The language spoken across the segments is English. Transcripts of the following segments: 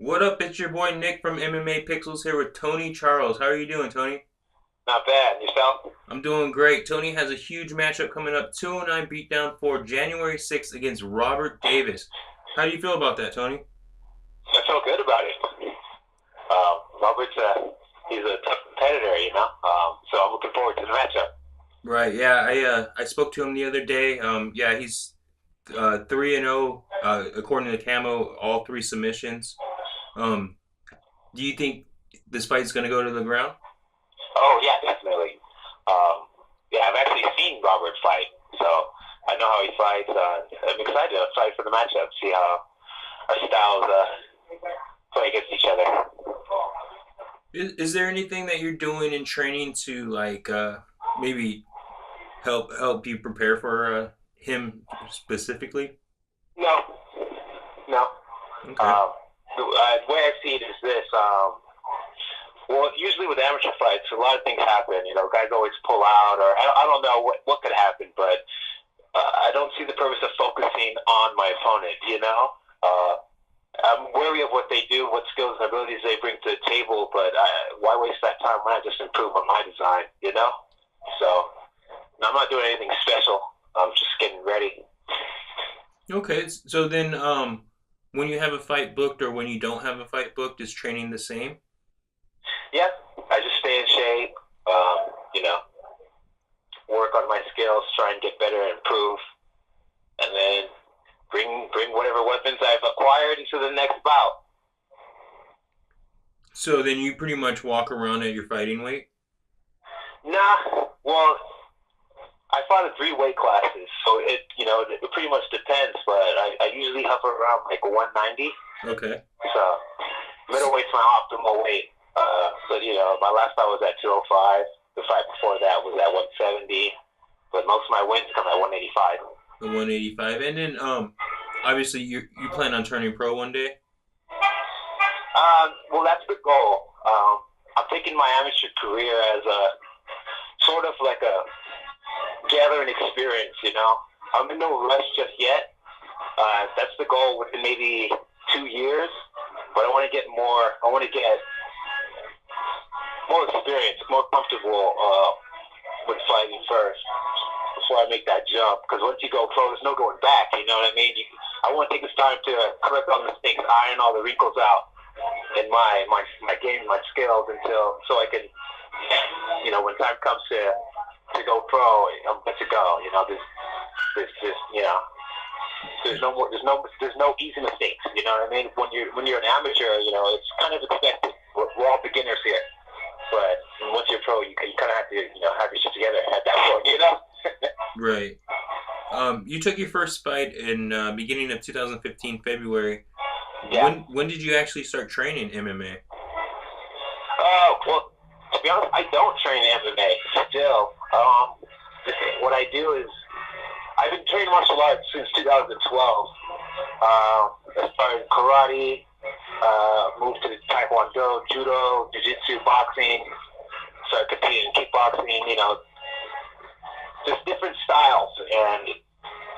What up? It's your boy Nick from MMA Pixels here with Tony Charles. How are you doing, Tony? Not bad. Yourself? I'm doing great. Tony has a huge matchup coming up, 209 Beatdown for January 6th against Robert Davis. How do you feel about that, Tony? I feel good about it. Robert's he's a tough competitor, so I'm looking forward to the matchup. Right, yeah, I spoke to him the other day. Yeah, he's 3-0 according to Camo, all three submissions. Um, do you think this fight's gonna go to the ground? Oh yeah, definitely. Yeah, I've actually seen Robert fight, so I know how he fights. I'm excited to fight for the matchup. See how our styles play against each other. Is there anything that you're doing in training to like maybe help you prepare for him specifically? No, no. Okay. The way I see it is this. Well, usually with amateur fights, a lot of things happen. Guys always pull out, or I don't know what could happen, but I don't see the purpose of focusing on my opponent. I'm wary of what they do, what skills and abilities they bring to the table, but why waste that time? Why not just improve on my design? So I'm not doing anything special. I'm just getting ready. Okay. So then, when you have a fight booked or when you don't have a fight booked, is training the same? Yeah, I just stay in shape. You know, work on my skills, try and get better and improve, and then bring whatever weapons I've acquired into the next bout. So then you pretty much walk around at your fighting weight. Nah, well, I fought in three weight classes, so it pretty much depends. But I usually hover around like 190. Okay. So middleweight's my optimal weight. But my last fight was at 205. The fight before that was at 170. But most of my wins come at 185. The 185, and then obviously you plan on turning pro one day. Well, that's the goal. I'm taking my amateur career as a sort of like a gathering experience. I'm in no rush just yet. That's the goal within maybe 2 years. But I want to get more. I want to get more experience, more comfortable with fighting first before I make that jump. Because once you go pro, there's no going back. You know what I mean? I want to take this time to correct all the mistakes, iron all the wrinkles out in my game, my skills, until so I can, when time comes to go pro, I'm good to go. There's no easy mistakes. You know what I mean? When you're an amateur, it's kind of expected. We're all beginners here. But once you're pro, you kind of have to, have your shit together at that point. Right. You took your first fight in beginning of 2015 February. Yeah. When did you actually start training MMA? Well, to be honest, I don't train MMA still. What I do is I've been training martial arts since 2012. As far as karate, moved to taekwondo, judo, jiu-jitsu, boxing, started competing in kickboxing, just different styles, and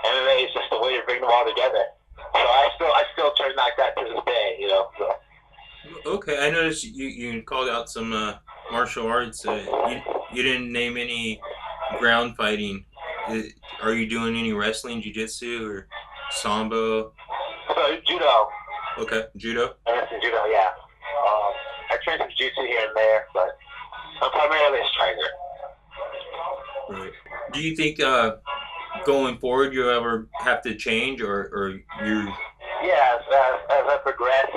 MMA is just a way to bring them all together. So I still train like that to this day. So. Okay, I noticed you called out some martial arts. You didn't name any ground fighting. Are you doing any wrestling, jiu-jitsu, or sambo? So judo. Okay, judo. I went to judo, yeah. I train some jiu-jitsu here and there, but I'm primarily a striker. Right. Do you think going forward you'll ever have to change, or you? Yeah, as I progress,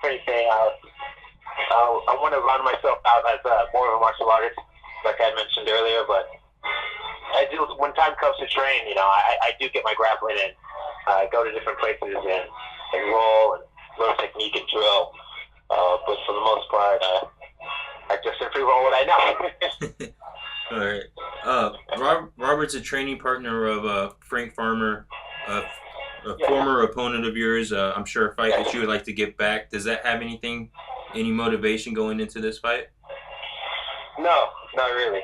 pretty thing, I want to run myself out as more of a martial artist, like I mentioned earlier. But I do, when time comes to train, I do get my grappling in, go to different places and roll and learn technique and drill. But for the most part, I just improve on what I know. All right. Robert's a training partner of Frank Farmer, a Yeah. former opponent of yours. I'm sure a fight that you would like to get back. Does that have any motivation going into this fight? No, not really.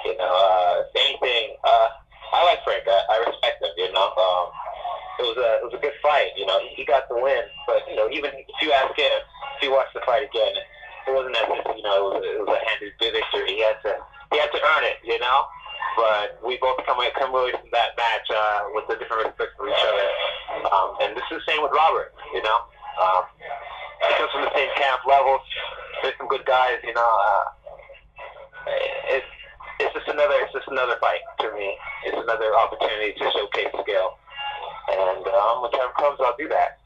If anything, I like Frank. I respect him. it was a good fight. You know, he got the win. But you know, even if you ask him, if you watch the fight again, it wasn't as if, you know, it was a handed victory. He had to earn it. You know. But we both come away from that match with a different respect for each other. And this is the same with Robert. You know. He comes from the same camp levels. There's some good guys. You know. It's just another fight to me. It's another opportunity to showcase skill. And when time comes, I'll do that.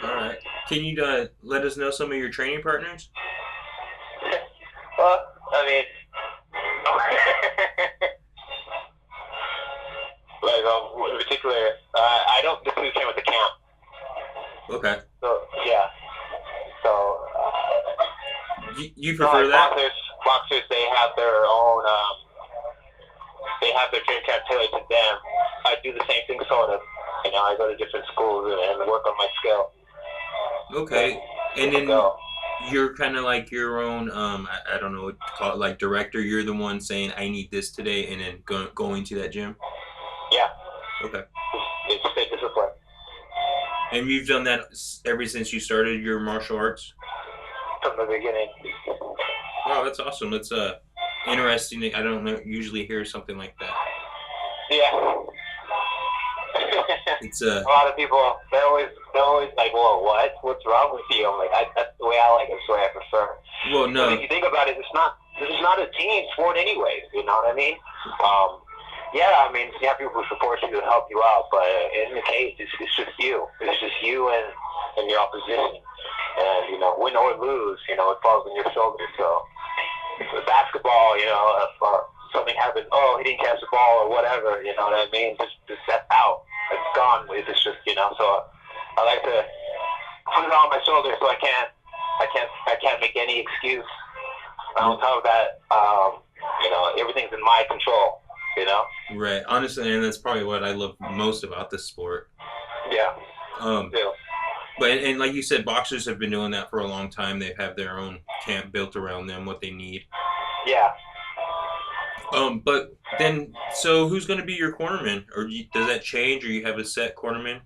All right. Can you let us know some of your training partners? Well, I mean, like in particular, I don't typically train with the camp. Okay. So yeah. So you prefer that? Boxers, they have their own. They have their training camp tailored to them. I do the same thing, sort of. You know, I go to different schools and work on my skill. Okay. And then you're kind of like your own, I don't know what to call it, like director. You're the one saying, I need this today, and then going to that gym? Yeah. Okay. It's state discipline. And you've done that ever since you started your martial arts? From the beginning. Wow, that's awesome. That's interesting. I don't usually hear something like that. Yeah. It's a lot of people, they're always like, well, what's wrong with you? I'm like, that's the way I like it. That's the way I prefer. Well, no. But if you think about it, this is not a team sport anyways. You know what I mean? Yeah, I mean, you have people who support you to help you out, but in the case, it's just you. It's just you and your opposition. And, you know, win or lose, you know, it falls on your shoulders. So, with basketball, you know, if something happened, he didn't catch the ball or whatever, you know what I mean? Just that's out. It's gone. It's just, you know, so I like to put it on my shoulders so I can't make any excuse. On top of that, you know, everything's in my control, you know? Right. Honestly, and that's probably what I love most about this sport. Yeah. Yeah. But and like you said, boxers have been doing that for a long time. They have their own camp built around them, what they need. Yeah. But then, so who's going to be your cornerman, or does that change, or you have a set cornerman?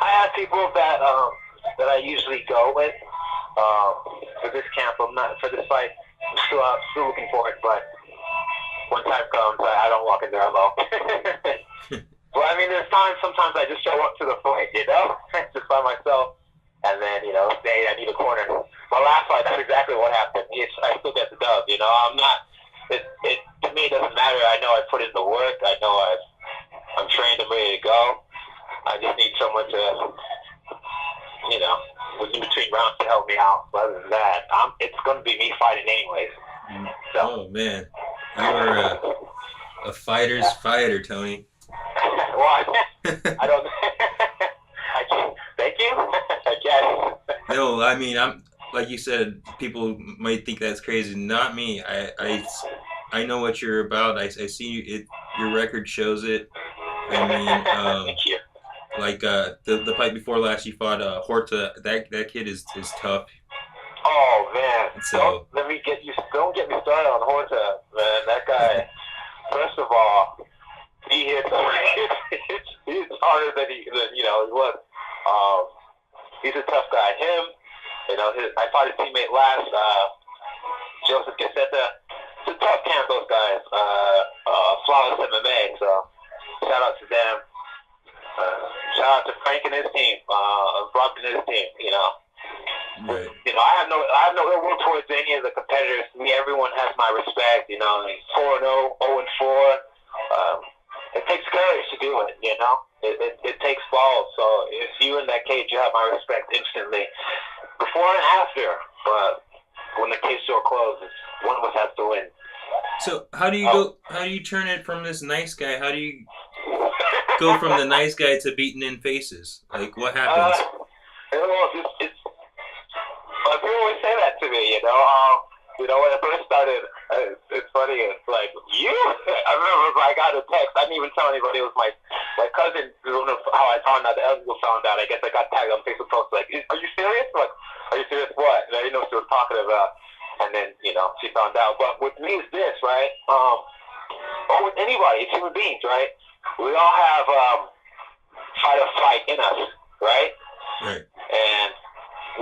I have people that I usually go with. For this camp, I'm not for this fight. I'm still looking for it, but when time comes, I don't walk in there alone. Well, I mean, sometimes I just show up to the fight, you know, just by myself, and then, you know, say I need a corner. My last fight, that's exactly what happened. I still get the dub, you know. I'm not. It to me, it doesn't matter. I know I put in the work. I know I'm trained. I'm ready to go. I just need someone to, you know, in between rounds to help me out. But other than that, it's going to be me fighting anyways. So. Oh man, you are a fighter's fighter, Tony. Well, I don't. I can't. Thank you. I guess. No, I mean, I'm like you said. People might think that's crazy. Not me. I know what you're about. I see you. Your record shows it. I mean, thank you. Like the fight before last, you fought Horta. That kid is tough. Oh man! So don't get me started on Horta, man. That guy. First of all, he hits harder than he was. He's a tough guy. Him, you know, I fought his teammate last, Joseph Caseta. It's a tough camp, those guys. Flawless MMA. So shout out to them. Shout out to Frank and his team, Rob and his team. You know. Right. You know, I have no ill will towards any of the competitors. Everyone has my respect. You know, 4-0, 0-4. It takes courage to do it. You know, it takes balls. So if you in that cage, you have my respect instantly, before and after. But when the cage door closes, one of us has to win. So how do you go? How do you turn it from this nice guy? How do you go from the nice guy to beating in faces? Like what happens? People always say that to me, you know. When I first started, it's funny. It's like, you? I remember I got a text. I didn't even tell anybody. It was my cousin. How I found out, the other people found out. I guess I got tagged on Facebook posts like, are you serious? I'm like, are you serious what? And I didn't know what she was talking about. And then, you know, she found out. But with me, it's this, right? Or with anybody, it's human beings, right? We all have fight or flight in us, right? Right. And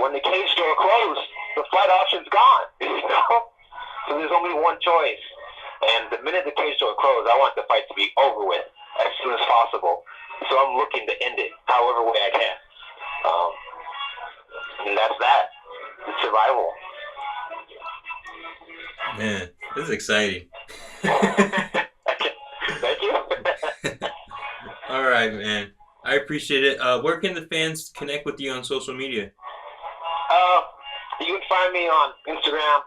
when the cage door closed, the flight option's gone, you know? So there's only one choice. And the minute the cage door closed, I want the fight to be over with as soon as possible. So I'm looking to end it however way I can. And that's that. It's survival. Man, this is exciting. Thank you. All right, man. I appreciate it. Where can the fans connect with you on social media? You can find me on Instagram.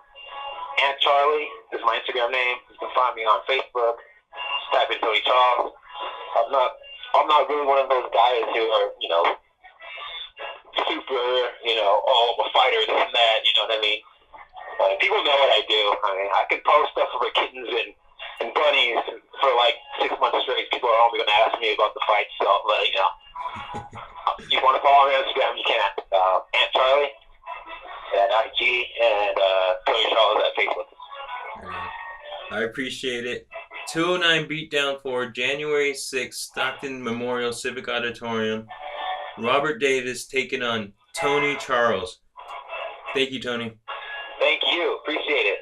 Aunt Charlie is my Instagram name. You can find me on Facebook. Just type in Tony Charles. I'm not really one of those guys who are, super, oh, I'm a fighter, this and that, you know what I mean? People know what I do. I mean, I can post stuff for kittens and bunnies for like 6 months straight. People are only going to ask me about the fight, so, you want to follow me on Instagram, you can. Aunt Charlie at IG and Tony Charles at Facebook. I appreciate it. 209 Beatdown for January 6th, Stockton Memorial Civic Auditorium. Robert Davis taking on Tony Charles. Thank you, Tony. Thank you. Appreciate it.